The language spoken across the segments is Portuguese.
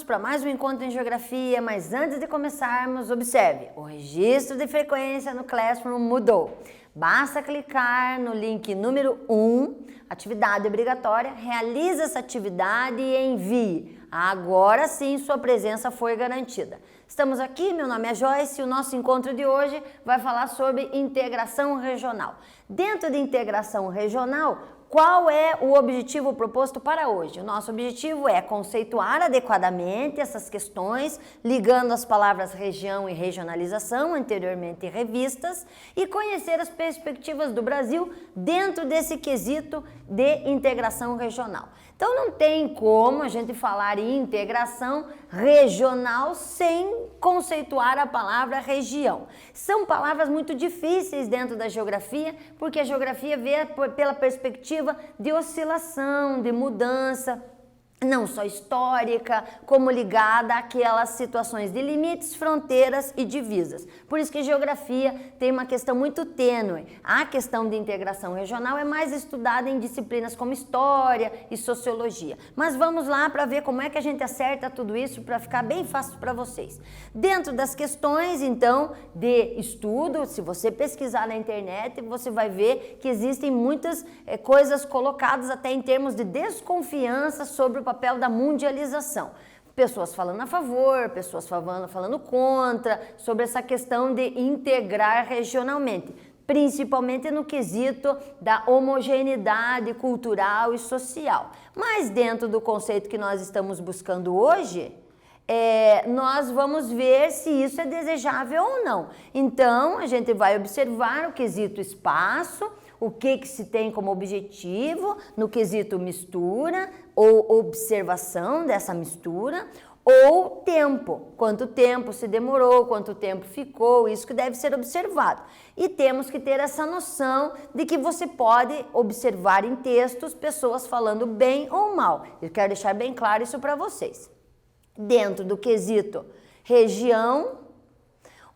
para mais um encontro em Geografia, mas antes de começarmos, observe, o registro de frequência no Classroom mudou. Basta clicar no link número 1, atividade obrigatória, realize essa atividade e envie. Agora sim sua presença foi garantida. Estamos aqui, meu nome é Joyce e o nosso encontro de hoje vai falar sobre integração regional. Dentro de integração regional, qual é o objetivo proposto para hoje? O nosso objetivo é conceituar adequadamente essas questões, ligando as palavras região e regionalização, anteriormente revistas, e conhecer as perspectivas do Brasil dentro desse quesito de integração regional. Então não tem como a gente falar em integração regional sem conceituar a palavra região. São palavras muito difíceis dentro da geografia, porque a geografia vê pela perspectiva de oscilação, de mudança, não só histórica, como ligada àquelas situações de limites, fronteiras e divisas. Por isso que geografia tem uma questão muito tênue. A questão de integração regional é mais estudada em disciplinas como história e sociologia. Mas vamos lá para ver como é que a gente acerta tudo isso para ficar bem fácil para vocês. Dentro das questões, então, de estudo, se você pesquisar na internet, você vai ver que existem muitas coisas colocadas até em termos de desconfiança sobre o papel da mundialização. Pessoas falando a favor, pessoas falando contra, sobre essa questão de integrar regionalmente, principalmente no quesito da homogeneidade cultural e social. Mas dentro do conceito que nós estamos buscando hoje, nós vamos ver se isso é desejável ou não. Então, a gente vai observar o quesito espaço, o que se tem como objetivo no quesito mistura ou observação dessa mistura, ou tempo, quanto tempo se demorou, quanto tempo ficou, isso que deve ser observado. E temos que ter essa noção de que você pode observar em textos pessoas falando bem ou mal. Eu quero deixar bem claro isso para vocês. Dentro do quesito região,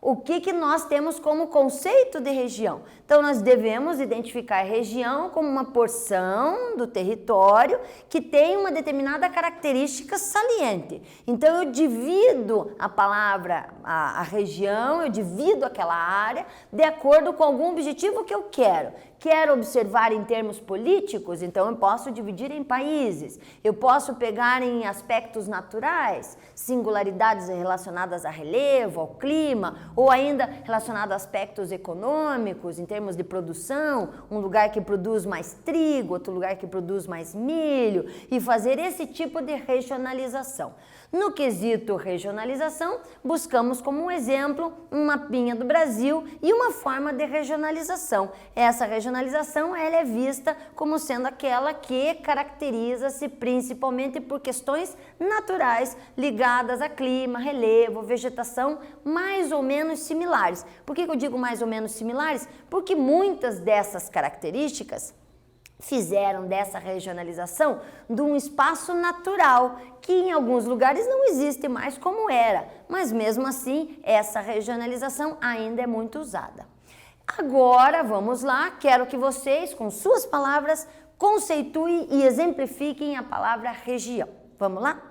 o que nós temos como conceito de região? Então, nós devemos identificar a região como uma porção do território que tem uma determinada característica saliente. Então, eu divido a palavra, a região, eu divido aquela área de acordo com algum objetivo que eu quero. Quero observar em termos políticos, então eu posso dividir em países. Eu posso pegar em aspectos naturais, singularidades relacionadas a relevo, ao clima, ou ainda relacionado a aspectos econômicos, em termos de produção, um lugar que produz mais trigo, outro lugar que produz mais milho, e fazer esse tipo de regionalização. No quesito regionalização, buscamos como um exemplo um mapinha do Brasil e uma forma de regionalização. Essa regionalização ela é vista como sendo aquela que caracteriza-se principalmente por questões naturais ligadas a clima, relevo, vegetação, mais ou menos similares. Por que eu digo mais ou menos similares? Porque muitas dessas características fizeram dessa regionalização de um espaço natural, que em alguns lugares não existe mais como era, mas mesmo assim essa regionalização ainda é muito usada. Agora vamos lá, quero que vocês, com suas palavras, conceituem e exemplifiquem a palavra região. Vamos lá?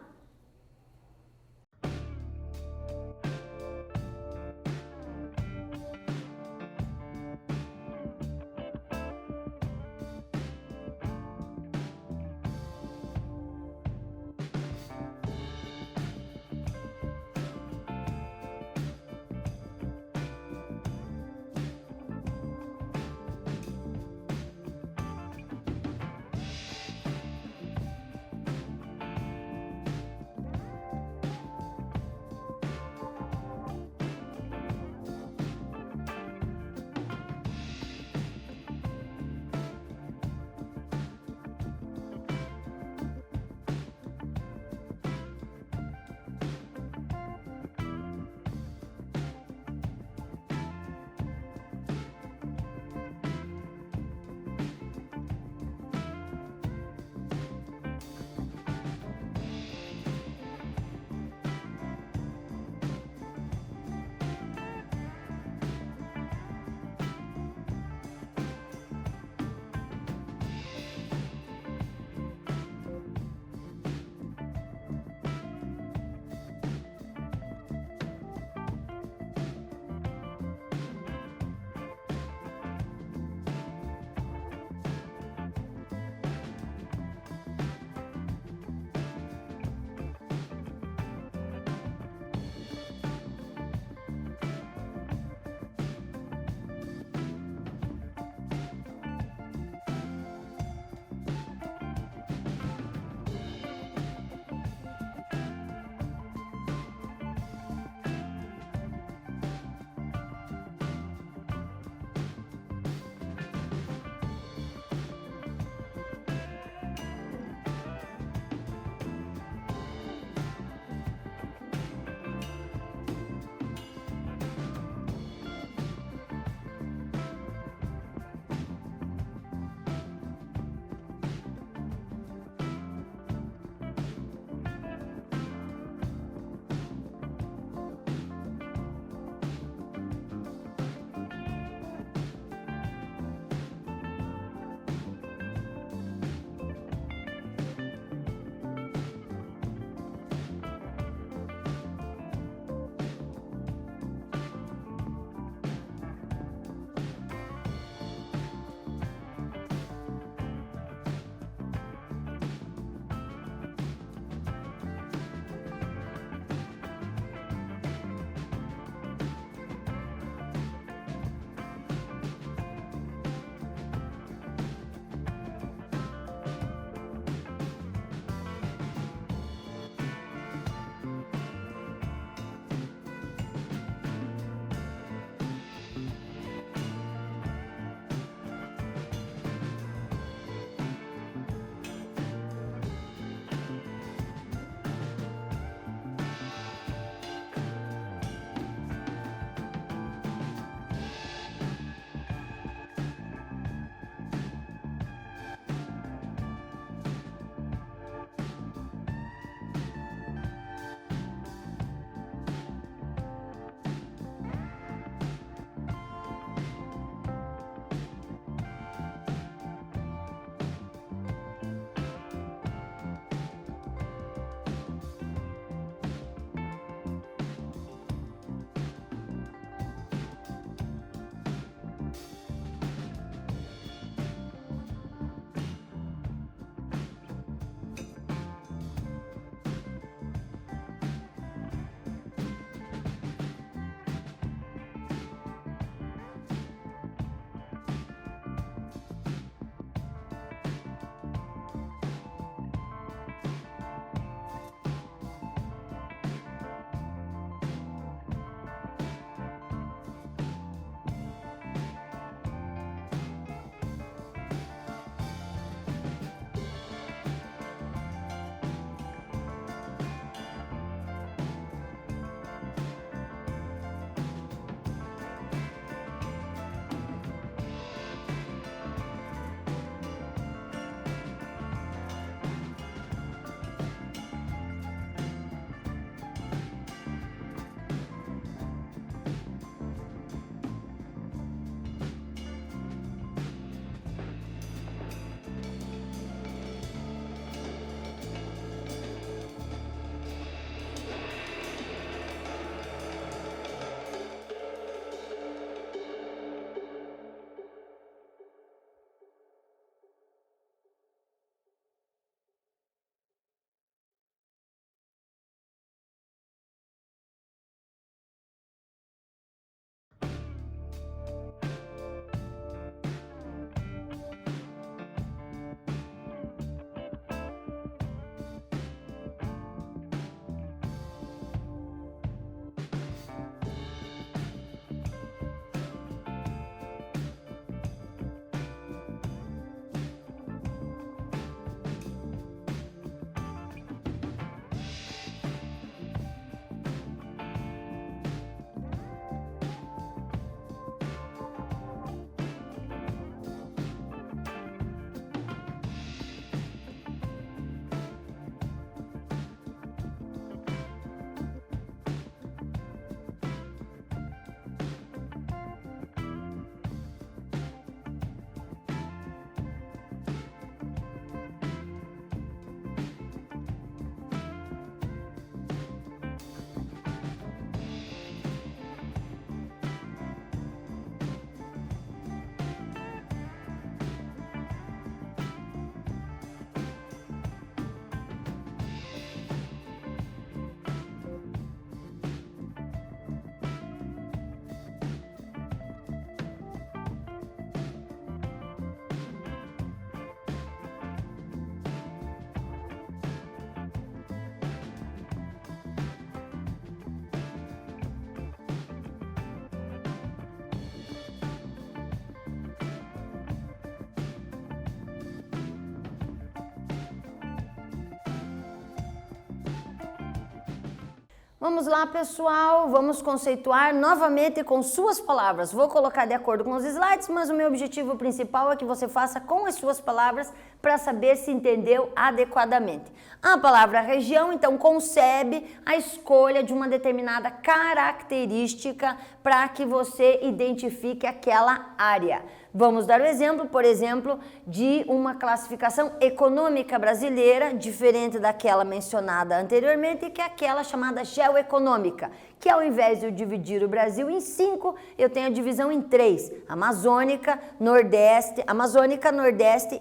Vamos lá, pessoal, vamos conceituar novamente com suas palavras. Vou colocar de acordo com os slides, mas o meu objetivo principal é que você faça com as suas palavras para saber se entendeu adequadamente. A palavra região, então, concebe a escolha de uma determinada característica para que você identifique aquela área. Vamos dar o exemplo, por exemplo, de uma classificação econômica brasileira, diferente daquela mencionada anteriormente, que é aquela chamada geoeconômica, que ao invés de eu dividir o Brasil em 5, eu tenho a divisão em 3, Amazônica, Nordeste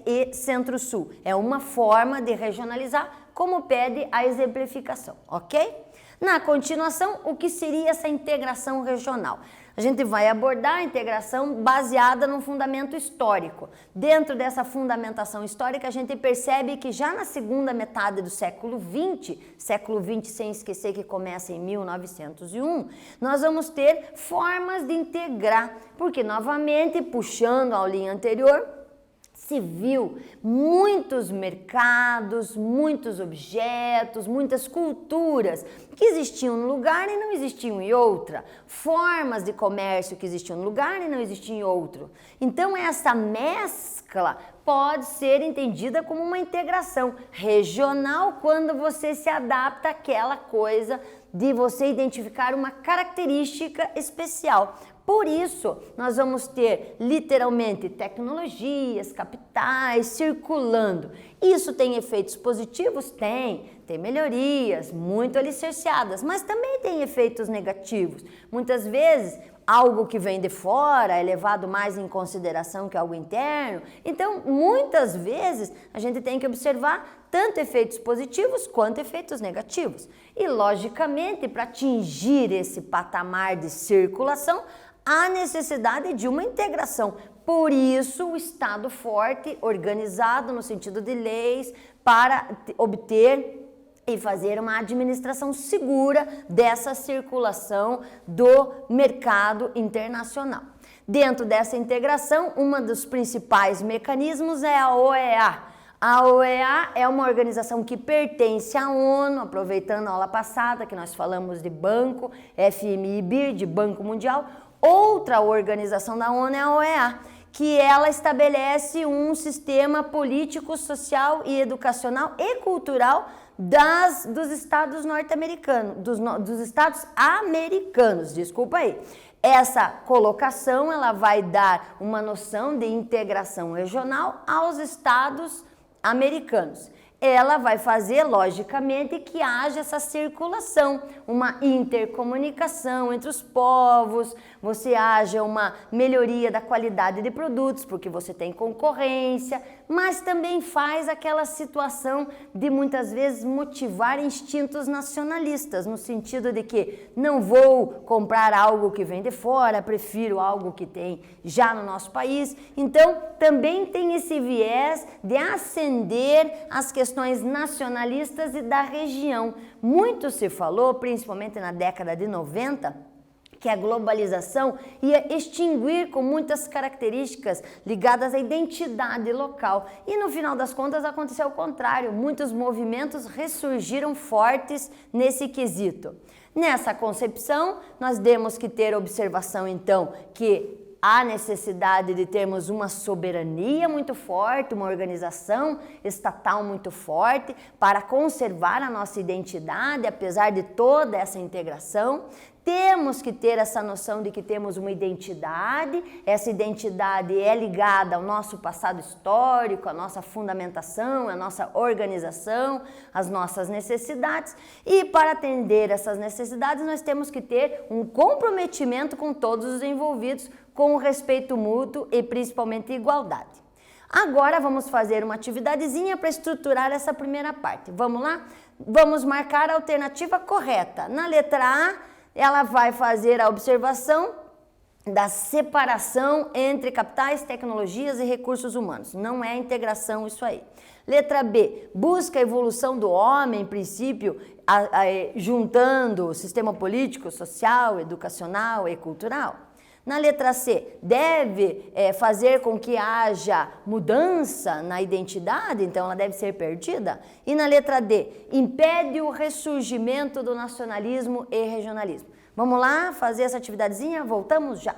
e Centro-Sul. É uma forma de regionalizar, como pede a exemplificação, ok? Na continuação, o que seria essa integração regional? A gente vai abordar a integração baseada num fundamento histórico. Dentro dessa fundamentação histórica, a gente percebe que já na segunda metade do século XX sem esquecer que começa em 1901, nós vamos ter formas de integrar, porque novamente, puxando a aulinha anterior, se viu muitos mercados, muitos objetos, muitas culturas que existiam num lugar e não existiam em outra, formas de comércio que existiam num lugar e não existiam em outro. Então essa mescla pode ser entendida como uma integração regional quando você se adapta àquela coisa de você identificar uma característica especial. Por isso, nós vamos ter literalmente tecnologias, capitais circulando. Isso tem efeitos positivos? Tem melhorias muito alicerciadas, mas também tem efeitos negativos. Muitas vezes, algo que vem de fora é levado mais em consideração que algo interno. Então, muitas vezes, a gente tem que observar tanto efeitos positivos quanto efeitos negativos. E, logicamente, para atingir esse patamar de circulação, há necessidade de uma integração. Por isso, o Estado forte, organizado no sentido de leis, para obter e fazer uma administração segura dessa circulação do mercado internacional. Dentro dessa integração, um dos principais mecanismos é a OEA. A OEA é uma organização que pertence à ONU, aproveitando a aula passada que nós falamos de banco, FMI, de Banco Mundial. Outra organização da ONU é a OEA, que ela estabelece um sistema político, social e educacional e cultural dos estados norte-americanos, dos estados americanos, desculpa aí. Essa colocação, ela vai dar uma noção de integração regional aos estados americanos. Ela vai fazer, logicamente, que haja essa circulação, uma intercomunicação entre os povos, você haja uma melhoria da qualidade de produtos, porque você tem concorrência, mas também faz aquela situação de muitas vezes motivar instintos nacionalistas, no sentido de que não vou comprar algo que vem de fora, prefiro algo que tem já no nosso país. Então, também tem esse viés de ascender as questões nacionalistas e da região. Muito se falou, principalmente na década de 90, que a globalização ia extinguir com muitas características ligadas à identidade local. E no final das contas aconteceu o contrário, muitos movimentos ressurgiram fortes nesse quesito. Nessa concepção, nós temos que ter observação então que há necessidade de termos uma soberania muito forte, uma organização estatal muito forte para conservar a nossa identidade, apesar de toda essa integração. Temos que ter essa noção de que temos uma identidade, essa identidade é ligada ao nosso passado histórico, à nossa fundamentação, à nossa organização, às nossas necessidades. E para atender essas necessidades, nós temos que ter um comprometimento com todos os envolvidos, com o respeito mútuo e principalmente igualdade. Agora vamos fazer uma atividadezinha para estruturar essa primeira parte. Vamos lá? Vamos marcar a alternativa correta. Na letra A, ela vai fazer a observação da separação entre capitais, tecnologias e recursos humanos. Não é integração isso aí. Letra B, busca a evolução do homem, em princípio, juntando o sistema político, social, educacional e cultural. Na letra C, deve fazer com que haja mudança na identidade, então ela deve ser perdida. E na letra D, impede o ressurgimento do nacionalismo e regionalismo. Vamos lá fazer essa atividadezinha? Voltamos já.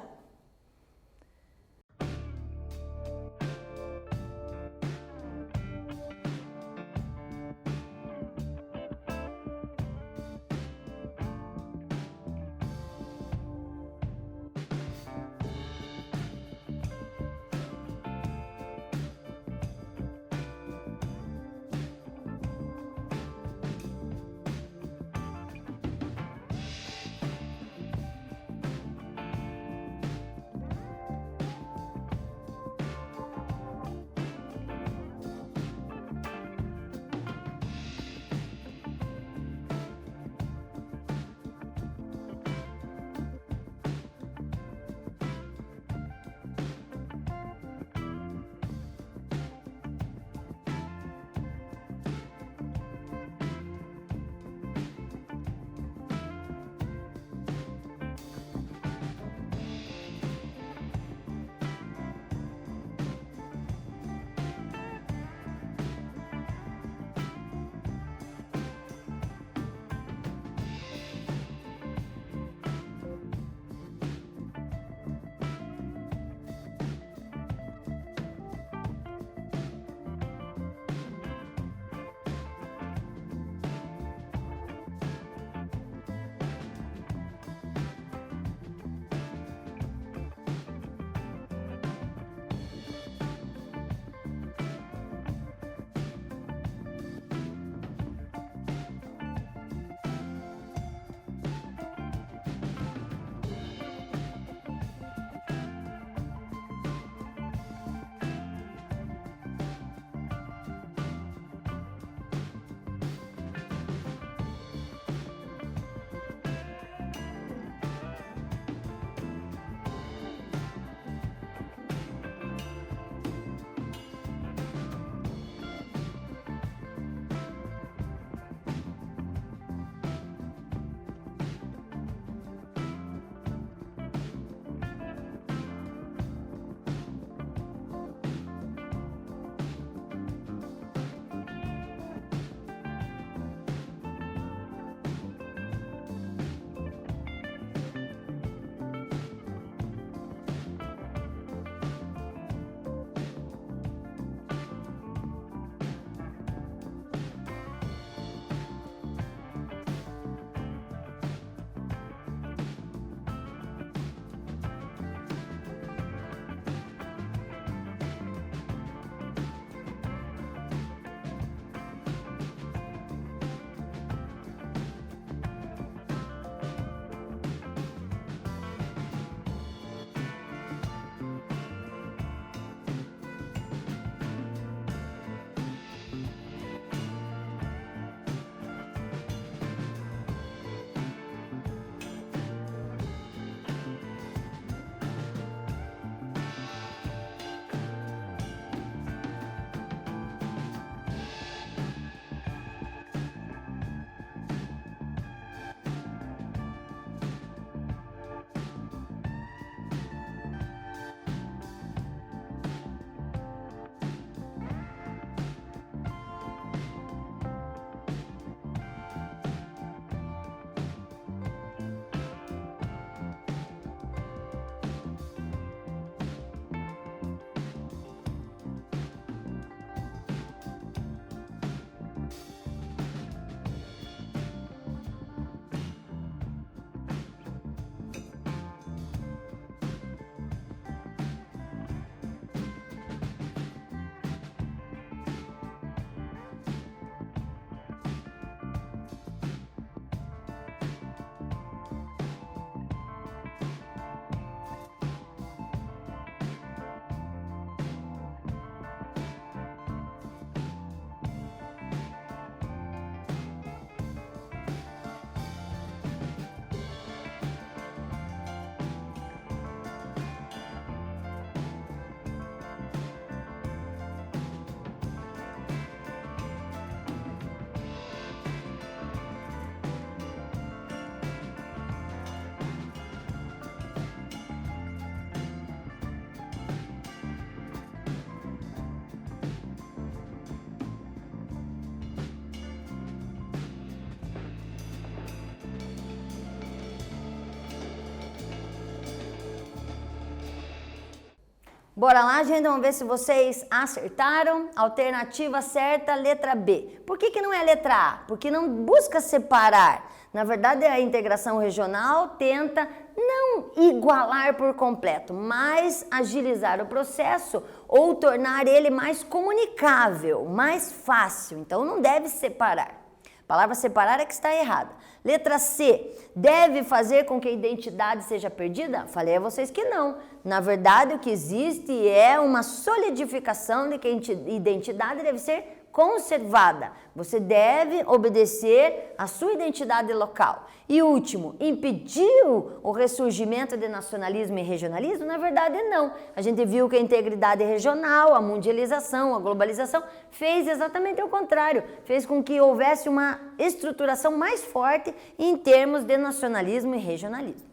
Bora lá, gente, vamos ver se vocês acertaram. Alternativa certa, letra B. Por que não é a letra A? Porque não busca separar. Na verdade, a integração regional tenta não igualar por completo, mas agilizar o processo ou tornar ele mais comunicável, mais fácil. Então, não deve separar. A palavra separar é que está errada. Letra C, deve fazer com que a identidade seja perdida? Falei a vocês que não. Na verdade, o que existe é uma solidificação de que a identidade deve ser conservada. Você deve obedecer à sua identidade local. E último, impediu o ressurgimento de nacionalismo e regionalismo? Na verdade, não. A gente viu que a integridade regional, a mundialização, a globalização fez exatamente o contrário. Fez com que houvesse uma estruturação mais forte em termos de nacionalismo e regionalismo.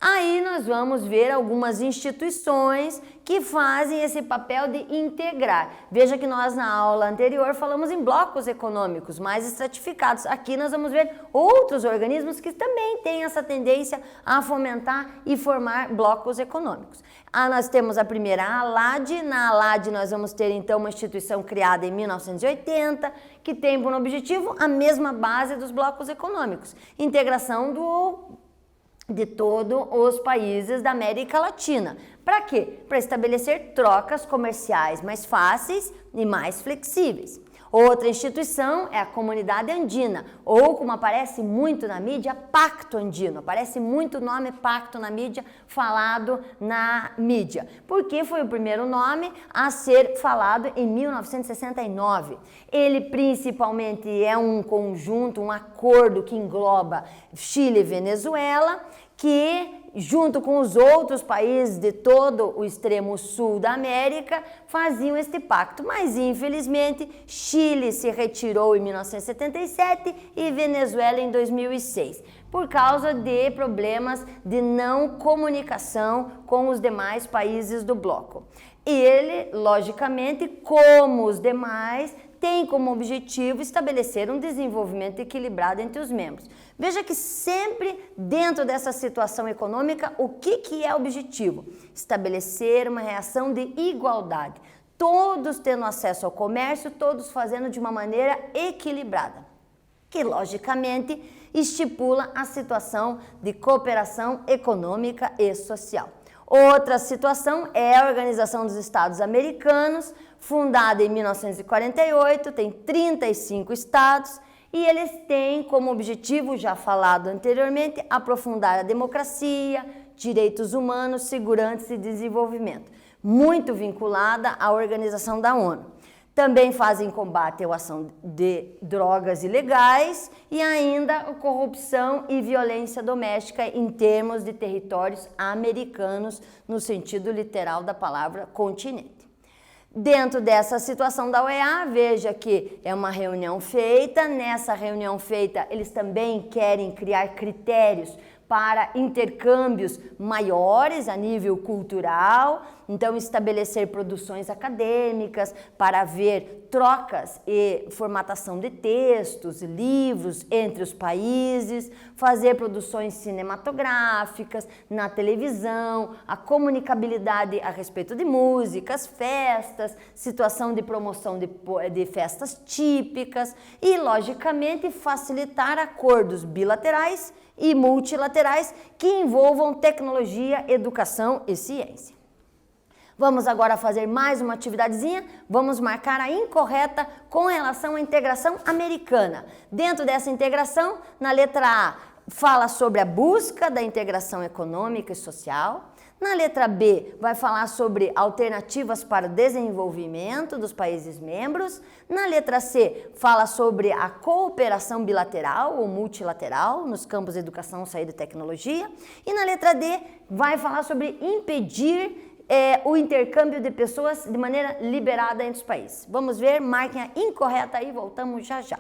Aí nós vamos ver algumas instituições que fazem esse papel de integrar. Veja que nós na aula anterior falamos em blocos econômicos mais estratificados. Aqui nós vamos ver outros organismos que também têm essa tendência a fomentar e formar blocos econômicos. Nós temos a primeira, a ALAD. Na ALAD nós vamos ter então uma instituição criada em 1980 que tem por objetivo a mesma base dos blocos econômicos. Integração de todos os países da América Latina. Para quê? Para estabelecer trocas comerciais mais fáceis e mais flexíveis. Outra instituição é a Comunidade Andina, ou como aparece muito na mídia, Pacto Andino. Aparece muito o nome Pacto na mídia, falado na mídia, porque foi o primeiro nome a ser falado em 1969. Ele principalmente é um conjunto, um acordo que engloba Chile e Venezuela, que junto com os outros países de todo o extremo sul da América, faziam este pacto. Mas, infelizmente, Chile se retirou em 1977 e Venezuela em 2006, por causa de problemas de não comunicação com os demais países do bloco. E ele, logicamente, como os demais, tem como objetivo estabelecer um desenvolvimento equilibrado entre os membros. Veja que sempre dentro dessa situação econômica, o que é o objetivo? Estabelecer uma reação de igualdade. Todos tendo acesso ao comércio, todos fazendo de uma maneira equilibrada, que logicamente estipula a situação de cooperação econômica e social. Outra situação é a Organização dos Estados Americanos, fundada em 1948, tem 35 estados e eles têm como objetivo, já falado anteriormente, aprofundar a democracia, direitos humanos, segurança e desenvolvimento, muito vinculada à Organização da ONU. Também fazem combate à ação de drogas ilegais e ainda a corrupção e violência doméstica em termos de territórios americanos, no sentido literal da palavra continente. Dentro dessa situação da OEA, veja que é uma reunião feita. Nessa reunião feita, eles também querem criar critérios para intercâmbios maiores a nível cultural, então estabelecer produções acadêmicas para haver trocas e formatação de textos, livros entre os países, fazer produções cinematográficas, na televisão, a comunicabilidade a respeito de músicas, festas, situação de promoção de festas típicas e, logicamente, facilitar acordos bilaterais e multilaterais que envolvam tecnologia, educação e ciência. Vamos agora fazer mais uma atividadezinha, vamos marcar a incorreta com relação à integração americana. Dentro dessa integração, na letra A, fala sobre a busca da integração econômica e social. Na letra B, vai falar sobre alternativas para o desenvolvimento dos países membros. Na letra C, fala sobre a cooperação bilateral ou multilateral nos campos de educação, saúde e tecnologia. E na letra D, vai falar sobre impedir o intercâmbio de pessoas de maneira liberada entre os países. Vamos ver, marquem a incorreta e voltamos já já.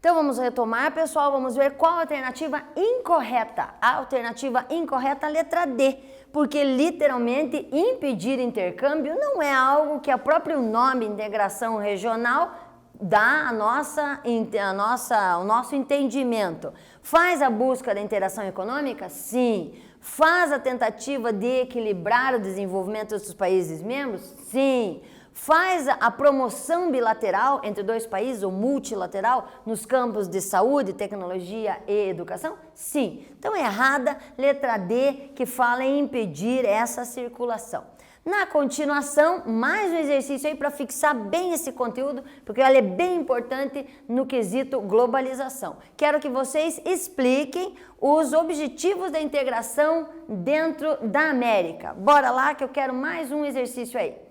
Então vamos retomar, pessoal, vamos ver qual a alternativa incorreta. A alternativa incorreta, letra D, porque literalmente impedir intercâmbio não é algo que o próprio nome integração regional dá o nosso entendimento. Faz a busca da interação econômica? Sim. Faz a tentativa de equilibrar o desenvolvimento dos países membros? Sim. Faz a promoção bilateral entre dois países ou multilateral nos campos de saúde, tecnologia e educação? Sim. Então é errada, letra D, que fala em impedir essa circulação. Na continuação, mais um exercício aí para fixar bem esse conteúdo, porque ele é bem importante no quesito globalização. Quero que vocês expliquem os objetivos da integração dentro da América. Bora lá que eu quero mais um exercício aí.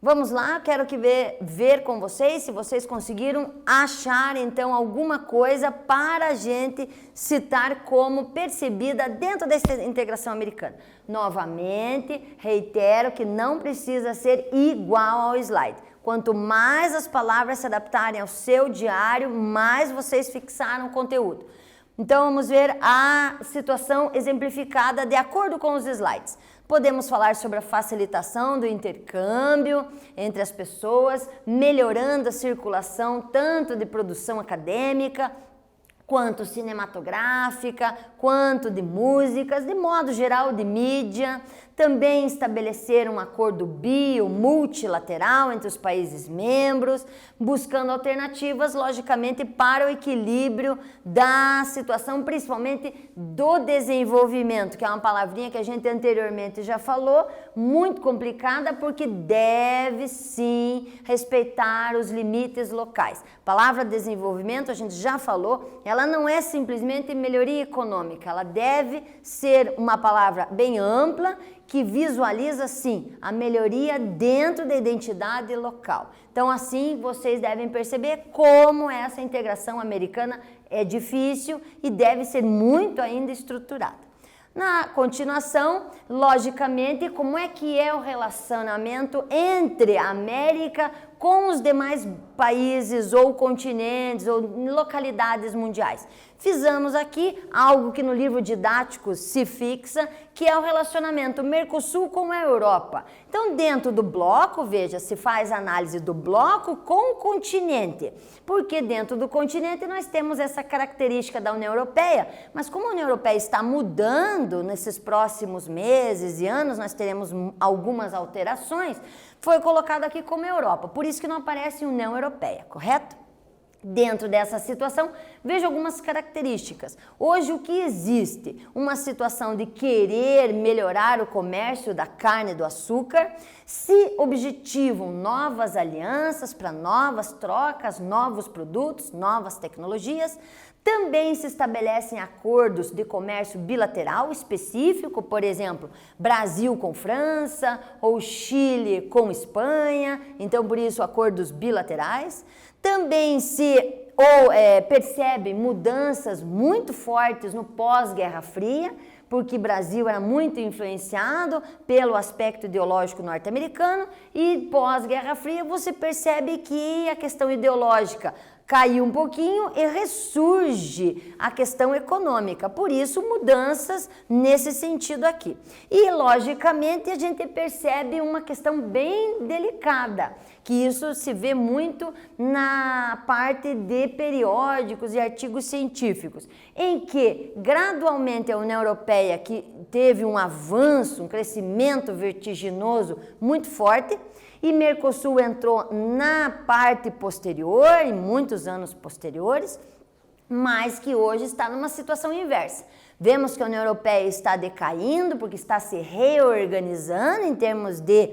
Vamos lá, quero ver com vocês se vocês conseguiram achar então alguma coisa para a gente citar como percebida dentro dessa integração americana. Novamente, reitero que não precisa ser igual ao slide. Quanto mais as palavras se adaptarem ao seu diário, mais vocês fixaram o conteúdo. Então vamos ver a situação exemplificada de acordo com os slides. Podemos falar sobre a facilitação do intercâmbio entre as pessoas, melhorando a circulação tanto de produção acadêmica, quanto cinematográfica, quanto de músicas, de modo geral de mídia. Também estabelecer um acordo multilateral entre os países membros, buscando alternativas, logicamente, para o equilíbrio da situação, principalmente do desenvolvimento, que é uma palavrinha que a gente anteriormente já falou, muito complicada, porque deve sim respeitar os limites locais. A palavra desenvolvimento, a gente já falou, ela não é simplesmente melhoria econômica, ela deve ser uma palavra bem ampla, que visualiza, sim, a melhoria dentro da identidade local. Então, assim, vocês devem perceber como essa integração americana é difícil e deve ser muito ainda estruturada. Na continuação, logicamente, como é que é o relacionamento entre a América com os demais países ou continentes ou localidades mundiais? Fizemos aqui algo que no livro didático se fixa, que é o relacionamento Mercosul com a Europa. Então, dentro do bloco, veja, se faz análise do bloco com o continente, porque dentro do continente nós temos essa característica da União Europeia, mas como a União Europeia está mudando nesses próximos meses e anos, nós teremos algumas alterações, foi colocado aqui como Europa, por isso que não aparece União Europeia, correto? Dentro dessa situação, veja algumas características. Hoje o que existe? Uma situação de querer melhorar o comércio da carne e do açúcar, se objetivam novas alianças para novas trocas, novos produtos, novas tecnologias. Também se estabelecem acordos de comércio bilateral específico, por exemplo, Brasil com França ou Chile com Espanha, então por isso acordos bilaterais. Também se percebe mudanças muito fortes no pós-Guerra Fria, porque o Brasil era muito influenciado pelo aspecto ideológico norte-americano e pós-Guerra Fria você percebe que a questão ideológica caiu um pouquinho e ressurge a questão econômica, por isso mudanças nesse sentido aqui. E logicamente a gente percebe uma questão bem delicada, que isso se vê muito na parte de periódicos e artigos científicos, em que gradualmente a União Europeia, que teve um avanço, um crescimento vertiginoso muito forte, e Mercosul entrou na parte posterior, em muitos anos posteriores, mas que hoje está numa situação inversa. Vemos que a União Europeia está decaindo, porque está se reorganizando em termos de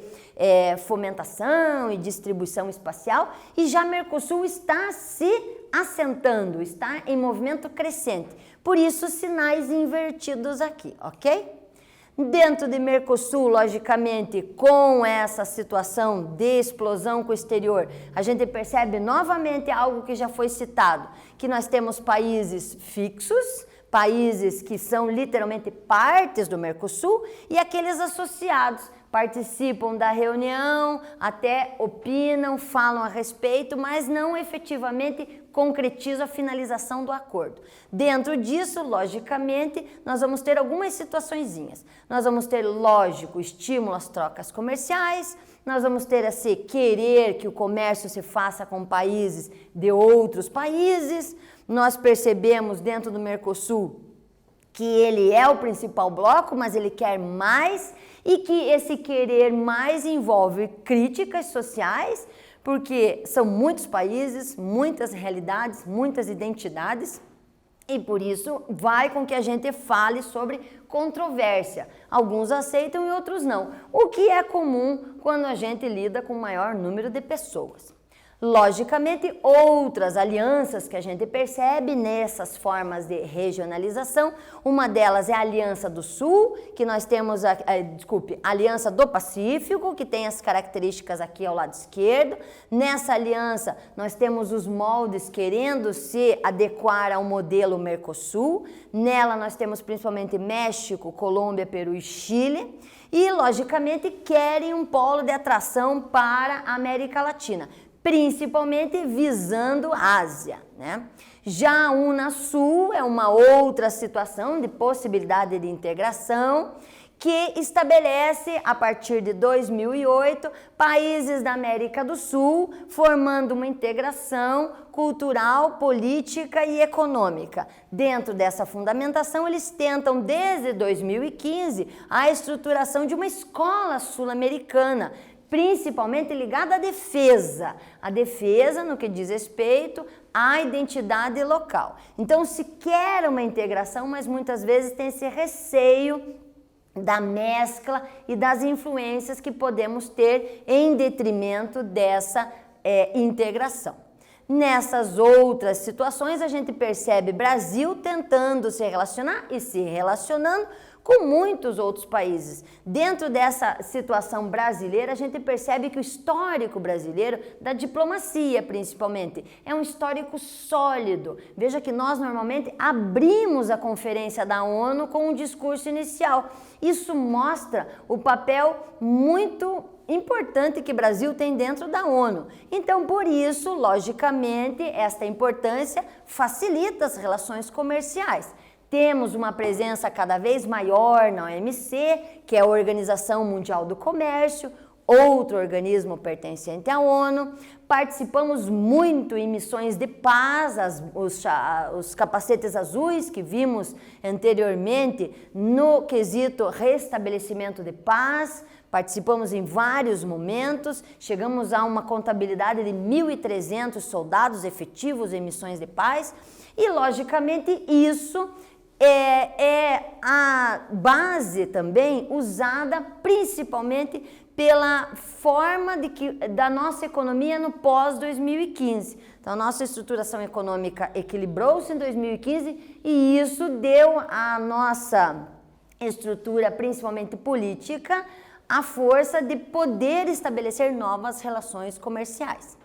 fomentação e distribuição espacial, e já Mercosul está se assentando, está em movimento crescente. Por isso, sinais invertidos aqui, ok? Dentro de Mercosul, logicamente, com essa situação de explosão com o exterior, a gente percebe novamente algo que já foi citado, que nós temos países fixos, países que são literalmente partes do Mercosul e aqueles associados, participam da reunião, até opinam, falam a respeito, mas não efetivamente concretizam a finalização do acordo. Dentro disso, logicamente, nós vamos ter algumas situaçõezinhas. Nós vamos ter, lógico, estímulo às trocas comerciais, nós vamos ter esse querer que o comércio se faça com países de outros países. Nós percebemos dentro do Mercosul que ele é o principal bloco, mas ele quer mais e que esse querer mais envolve críticas sociais, porque são muitos países, muitas realidades, muitas identidades e por isso vai com que a gente fale sobre controvérsia. Alguns aceitam e outros não, o que é comum quando a gente lida com um maior número de pessoas. Logicamente, outras alianças que a gente percebe nessas formas de regionalização, uma delas é a Aliança do Sul, que nós temos, a Aliança do Pacífico, que tem as características aqui ao lado esquerdo. Nessa aliança, nós temos os moldes querendo se adequar ao modelo Mercosul. Nela, nós temos principalmente México, Colômbia, Peru e Chile. E, logicamente, querem um polo de atração para a América Latina, principalmente visando a Ásia, né? Já a Unasul é uma outra situação de possibilidade de integração que estabelece, a partir de 2008, países da América do Sul formando uma integração cultural, política e econômica. Dentro dessa fundamentação, eles tentam, desde 2015, a estruturação de uma escola sul-americana, principalmente ligada à defesa no que diz respeito à identidade local. Então, se quer uma integração, mas muitas vezes tem esse receio da mescla e das influências que podemos ter em detrimento dessa integração. Nessas outras situações, a gente percebe Brasil tentando se relacionar e se relacionando com muitos outros países. Dentro dessa situação brasileira, a gente percebe que o histórico brasileiro, da diplomacia principalmente, é um histórico sólido. Veja que nós normalmente abrimos a conferência da ONU com um discurso inicial. Isso mostra o papel muito importante que o Brasil tem dentro da ONU. Então, por isso, logicamente, esta importância facilita as relações comerciais. Temos uma presença cada vez maior na OMC, que é a Organização Mundial do Comércio, outro organismo pertencente à ONU. Participamos muito em missões de paz, os capacetes azuis que vimos anteriormente no quesito restabelecimento de paz. Participamos em vários momentos, chegamos a uma contabilidade de 1.300 soldados efetivos em missões de paz e, logicamente, isso é a base também usada principalmente pela forma da nossa economia no pós-2015. Então, a nossa estruturação econômica equilibrou-se em 2015 e isso deu à nossa estrutura, principalmente política, a força de poder estabelecer novas relações comerciais.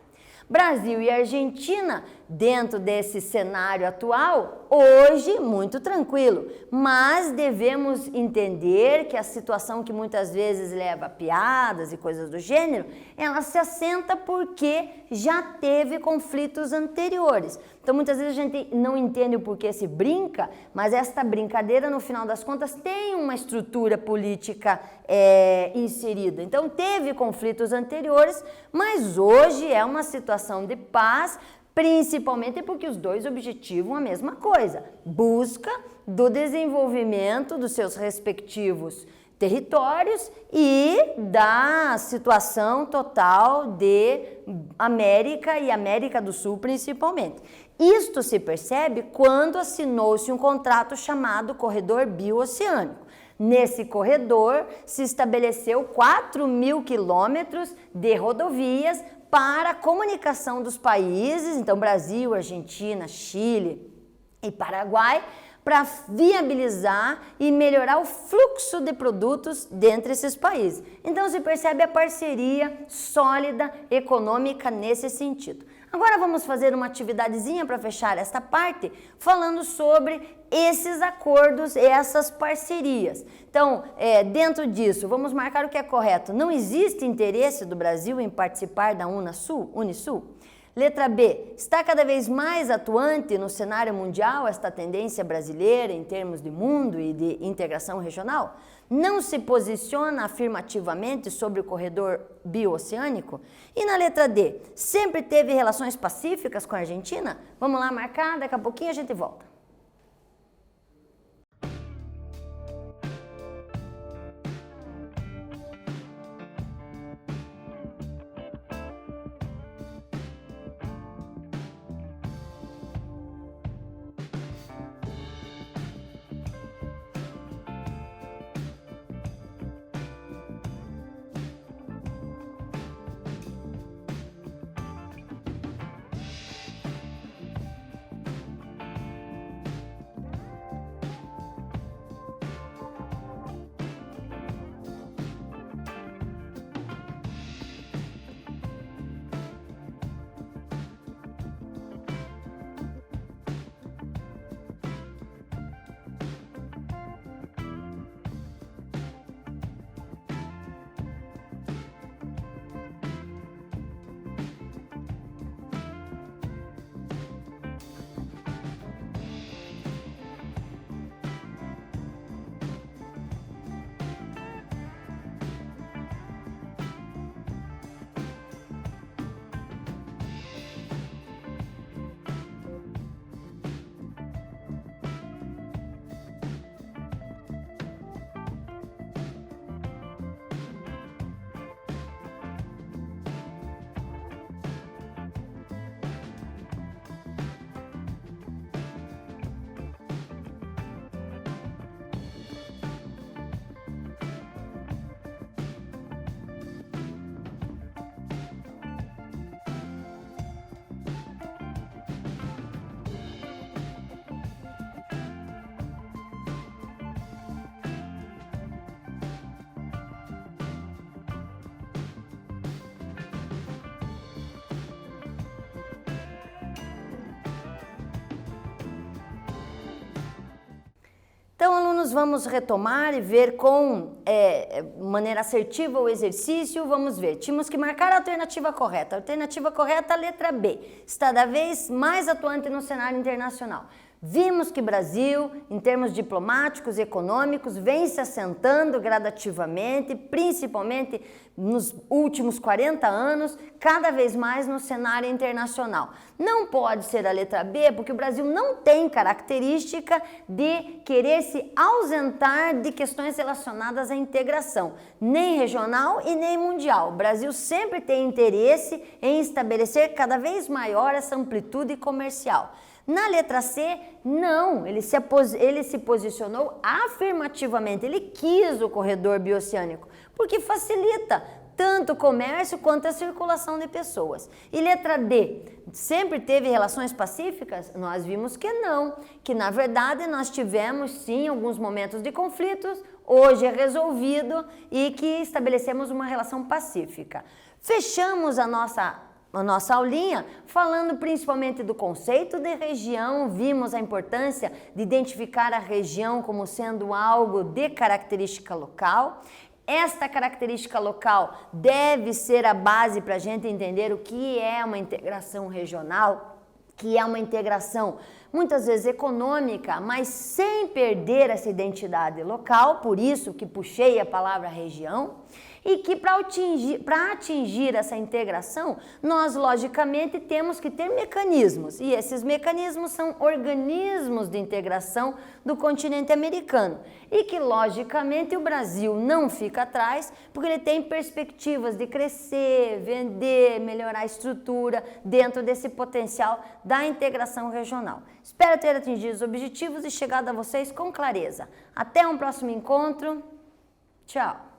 Brasil e Argentina, dentro desse cenário atual, hoje muito tranquilo, mas devemos entender que a situação que muitas vezes leva a piadas e coisas do gênero, ela se assenta porque já teve conflitos anteriores. Então, muitas vezes a gente não entende o porquê se brinca, mas esta brincadeira, no final das contas, tem uma estrutura política inserida. Então, teve conflitos anteriores, mas hoje é uma situação de paz, principalmente porque os dois objetivam a mesma coisa, busca do desenvolvimento dos seus respectivos territórios e da situação total de América e América do Sul principalmente. Isto se percebe quando assinou-se um contrato chamado Corredor Bioceânico. Nesse corredor se estabeleceu 4.000 quilômetros de rodovias para a comunicação dos países, então Brasil, Argentina, Chile e Paraguai, para viabilizar e melhorar o fluxo de produtos dentre esses países. Então se percebe a parceria sólida econômica nesse sentido. Agora vamos fazer uma atividadezinha para fechar esta parte, falando sobre esses acordos, essas parcerias. Então, dentro disso, vamos marcar o que é correto. Não existe interesse do Brasil em participar da Unisul? Letra B, está cada vez mais atuante no cenário mundial esta tendência brasileira em termos de mundo e de integração regional? Não se posiciona afirmativamente sobre o corredor bioceânico? E na letra D, sempre teve relações pacíficas com a Argentina? Vamos lá marcar, daqui a pouquinho a gente volta. vamos retomar e ver com maneira assertiva o exercício. Vamos ver, tínhamos que marcar a alternativa correta. A alternativa correta, a letra B, está cada vez mais atuante no cenário internacional. Vimos que o Brasil, em termos diplomáticos e econômicos, vem se assentando gradativamente, principalmente nos últimos 40 anos, cada vez mais no cenário internacional. Não pode ser a letra B, porque o Brasil não tem característica de querer se ausentar de questões relacionadas à integração, nem regional e nem mundial. O Brasil sempre tem interesse em estabelecer cada vez maior essa amplitude comercial. Na letra C, não, ele se posicionou afirmativamente, ele quis o corredor bioceânico, porque facilita tanto o comércio quanto a circulação de pessoas. E letra D, sempre teve relações pacíficas? Nós vimos que não, que na verdade nós tivemos sim alguns momentos de conflitos, hoje é resolvido e que estabelecemos uma relação pacífica. Fechamos a nossa aulinha falando principalmente do conceito de região, vimos a importância de identificar a região como sendo algo de característica local. Esta característica local deve ser a base para a gente entender o que é uma integração regional, que é uma integração muitas vezes econômica, mas sem perder essa identidade local, por isso que puxei a palavra região. E que para atingir essa integração, nós logicamente temos que ter mecanismos, e esses mecanismos são organismos de integração do continente americano, e que logicamente o Brasil não fica atrás, porque ele tem perspectivas de crescer, vender, melhorar a estrutura dentro desse potencial da integração regional. Espero ter atingido os objetivos e chegado a vocês com clareza. Até um próximo encontro. Tchau!